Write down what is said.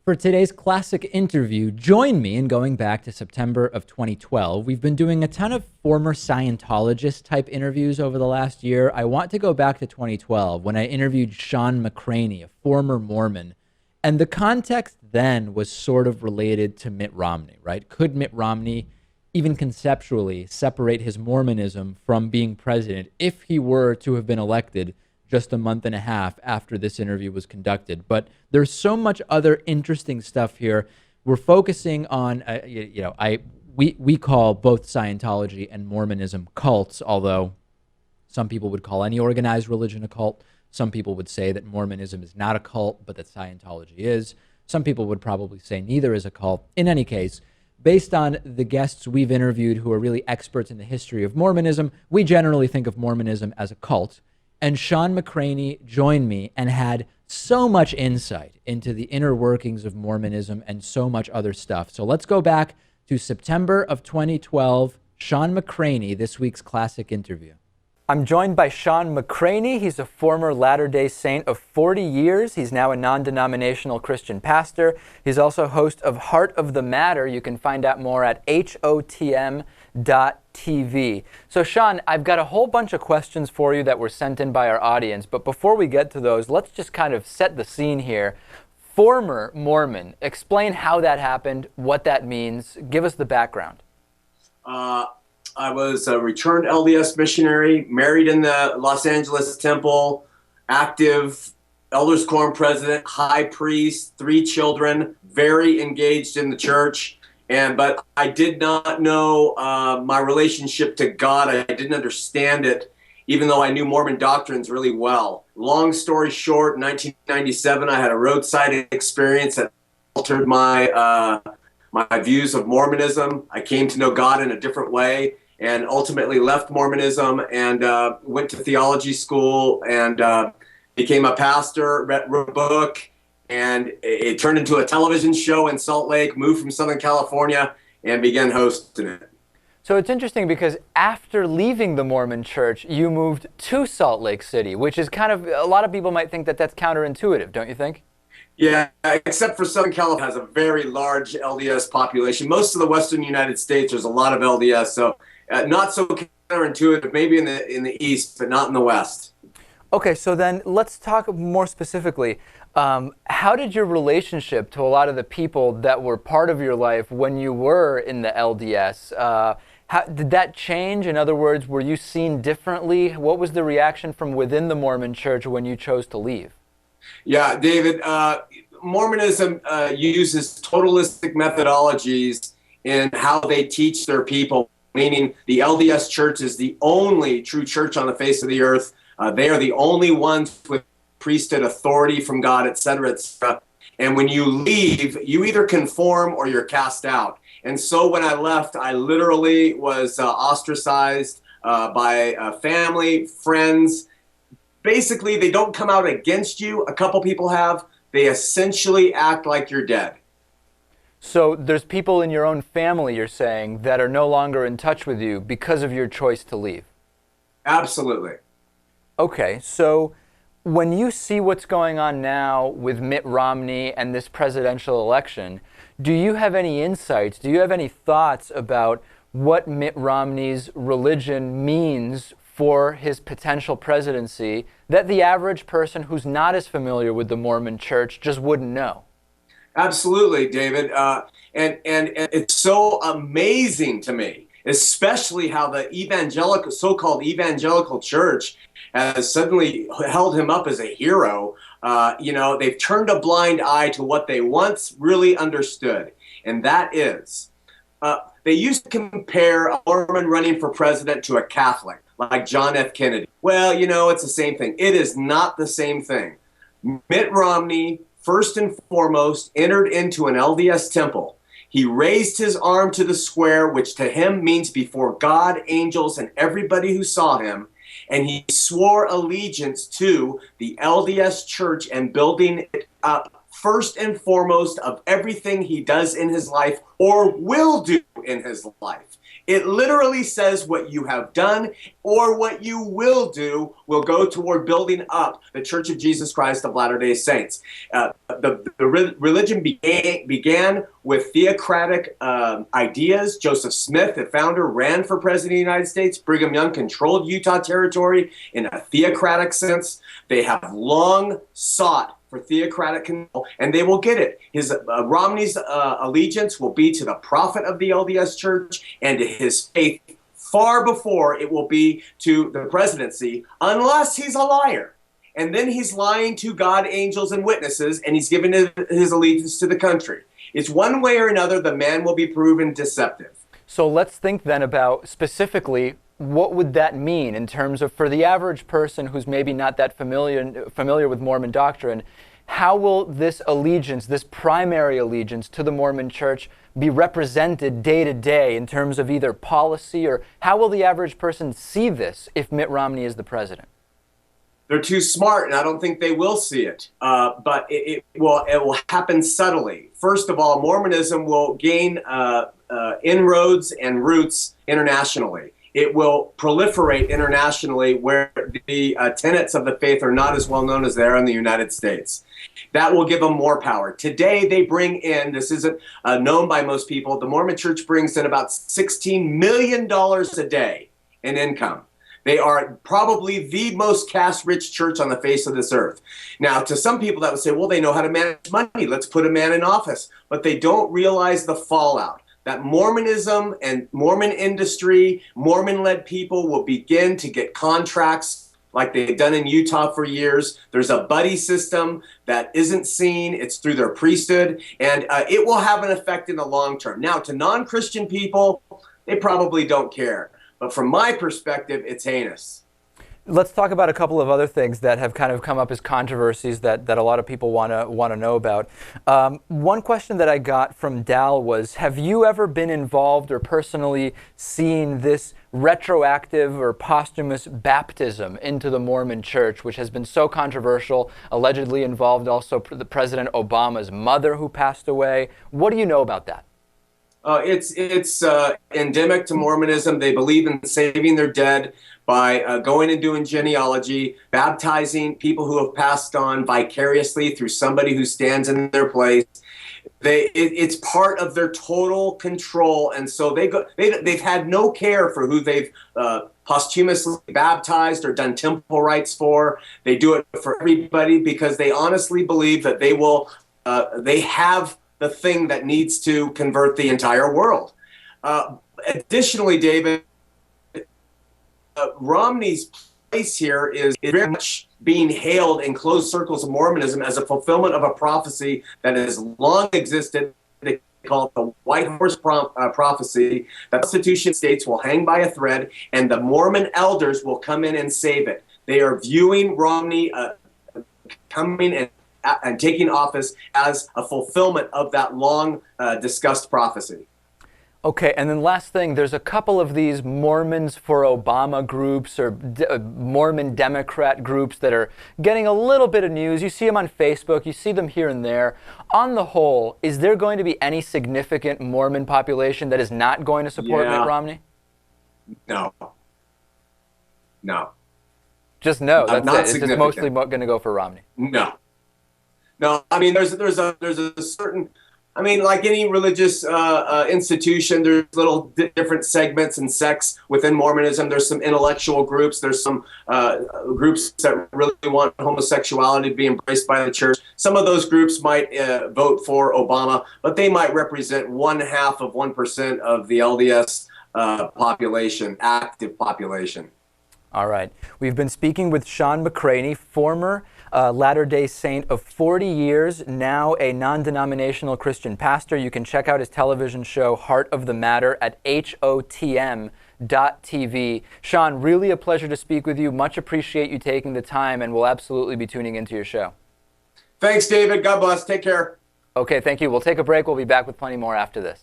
For today's classic interview, join me in going back to September of 2012. We've been doing a ton of former Scientologist type interviews over the last year. I want to go back to 2012 when I interviewed Shawn McCraney, a former Mormon. And the context then was sort of related to Mitt Romney, right? Could Mitt Romney even conceptually separate his Mormonism from being president if he were to have been elected just a month and a half after this interview was conducted? But there's so much other interesting stuff here. We're focusing on, we call both Scientology and Mormonism cults, although some people would call any organized religion a cult. Some people would say that Mormonism is not a cult, but that Scientology is. Some people would probably say neither is a cult. In any case, based on the guests we've interviewed who are really experts in the history of Mormonism, we generally think of Mormonism as a cult. And Shawn McCraney joined me and had so much insight into the inner workings of Mormonism and so much other stuff. So let's go back to September of 2012. Shawn McCraney, this week's classic interview. I'm joined by Shawn McCraney. He's a former Latter-day Saint of 40 years. He's now a non-denominational Christian pastor. He's also host of Heart of the Matter. You can find out more at hotm.tv. So Shawn, I've got a whole bunch of questions for you that were sent in by our audience, but before we get to those, let's just kind of set the scene here. Former Mormon, explain how that happened, what that means. Give us the background. I was a returned LDS missionary, married in the Los Angeles temple, active elders quorum president, high priest, 3 children, very engaged in the church. But I did not know my relationship to God. I didn't understand it, even though I knew Mormon doctrines really well. Long story short, in 1997, I had a roadside experience that altered my views of Mormonism. I came to know God in a different way and ultimately left Mormonism and went to theology school and became a pastor, wrote a book. And it turned into a television show in Salt Lake, moved from Southern California, and began hosting it. So it's interesting because after leaving the Mormon church, you moved to Salt Lake City, which is kind of, a lot of people might think that that's counterintuitive, don't you think? Yeah, except for Southern California has a very large LDS population. Most of the Western United States, there's a lot of LDS, so not so counterintuitive, maybe in the East, but not in the West. Okay, so then let's talk more specifically. How did your relationship to a lot of the people that were part of your life when you were in the LDS, did that change? In other words, were you seen differently? What was the reaction from within the Mormon church when you chose to leave? Yeah, David, Mormonism uses totalistic methodologies in how they teach their people, meaning the LDS church is the only true church on the face of the earth. They are the only ones with priesthood authority from God, et cetera, et cetera. And when you leave, you either conform or you're cast out. And so when I left, I literally was ostracized by family, friends. Basically, they don't come out against you. A couple people have. They essentially act like you're dead. So there's people in your own family, you're saying, that are no longer in touch with you because of your choice to leave? Absolutely. Okay, so when you see what's going on now with Mitt Romney and this presidential election, do you have any insights, do you have any thoughts about what Mitt Romney's religion means for his potential presidency that the average person who's not as familiar with the Mormon church just wouldn't know? Absolutely, David. And it's so amazing to me, especially how the evangelical, so-called evangelical church has suddenly held him up as a hero. They've turned a blind eye to what they once really understood, and that is, they used to compare a Mormon running for president to a Catholic, like John F. Kennedy. Well, it's the same thing. It is not the same thing. Mitt Romney, first and foremost, entered into an LDS temple. He raised his arm to the square, which to him means before God, angels, and everybody who saw him, and he swore allegiance to the LDS church and building it up first and foremost of everything he does in his life or will do in his life. It literally says what you have done or what you will do will go toward building up the Church of Jesus Christ of Latter-day Saints. The religion began with theocratic ideas. Joseph Smith, the founder, ran for president of the United States. Brigham Young controlled Utah Territory in a theocratic sense. They have long sought for theocratic control, and they will get it. Romney's allegiance will be to the prophet of the LDS Church and to his faith far before it will be to the presidency, unless he's a liar. And then he's lying to God, angels, and witnesses, and he's given his allegiance to the country. It's one way or another, the man will be proven deceptive. So let's think then about specifically what would that mean in terms of, for the average person who's maybe not that familiar with Mormon doctrine, how will this allegiance, this primary allegiance to the Mormon Church, be represented day to day in terms of either policy, or how will the average person see this if Mitt Romney is the president? They're too smart, and I don't think they will see it. But it will happen subtly. First of all, Mormonism will gain inroads and roots internationally. It will proliferate internationally where the tenets of the faith are not as well known as they are in the United States. That will give them more power. Today, they bring in, this isn't known by most people, the Mormon Church brings in about $16 million a day in income. They are probably the most cash-rich church on the face of this earth. Now, to some people that would say, well, they know how to manage money. Let's put a man in office. But they don't realize the fallout. That Mormonism and Mormon industry, Mormon-led people will begin to get contracts like they've done in Utah for years. There's a buddy system that isn't seen. It's through their priesthood, and it will have an effect in the long term. Now, to non-Christian people, they probably don't care. But from my perspective, it's heinous. Let's talk about a couple of other things that have kind of come up as controversies that a lot of people want to know about. One question that I got from Dal was, have you ever been involved or personally seen this retroactive or posthumous baptism into the Mormon Church, which has been so controversial, allegedly involved also the President Obama's mother who passed away? What do you know about that? It's endemic to Mormonism. They believe in saving their dead by going and doing genealogy, baptizing people who have passed on vicariously through somebody who stands in their place. It's part of their total control, and so they've had no care for who they've posthumously baptized or done temple rites for. They do it for everybody because they honestly believe that they have the thing that needs to convert the entire world. Additionally, David, Romney's place here is very much being hailed in closed circles of Mormonism as a fulfillment of a prophecy that has long existed. They call it the White Horse Prophecy. The Constitution states will hang by a thread, and the Mormon elders will come in and save it. They are viewing Romney coming and taking office as a fulfillment of that long discussed prophecy. Okay, and then last thing, there's a couple of these Mormons for Obama groups or Mormon Democrat groups that are getting a little bit of news. You see them on Facebook, you see them here and there. On the whole, is there going to be any significant Mormon population that is not going to support Mitt Romney? No. No. Just no, that's not it. It's just mostly going to go for Romney. No. No, I mean, there's a certain, I mean, like any religious institution, there's little different segments and sects within Mormonism. There's some intellectual groups. There's some groups that really want homosexuality to be embraced by the church. Some of those groups might vote for Obama, but they might represent 0.5% of the LDS population, active population. All right. We've been speaking with Shawn McCraney, former Latter-day Saint of 40 years, now a non-denominational Christian pastor. You can check out his television show, Heart of the Matter, at HOTM.TV. Shawn, really a pleasure to speak with you. Much appreciate you taking the time, and we'll absolutely be tuning into your show. Thanks, David. God bless. Take care. Okay, thank you. We'll take a break. We'll be back with plenty more after this.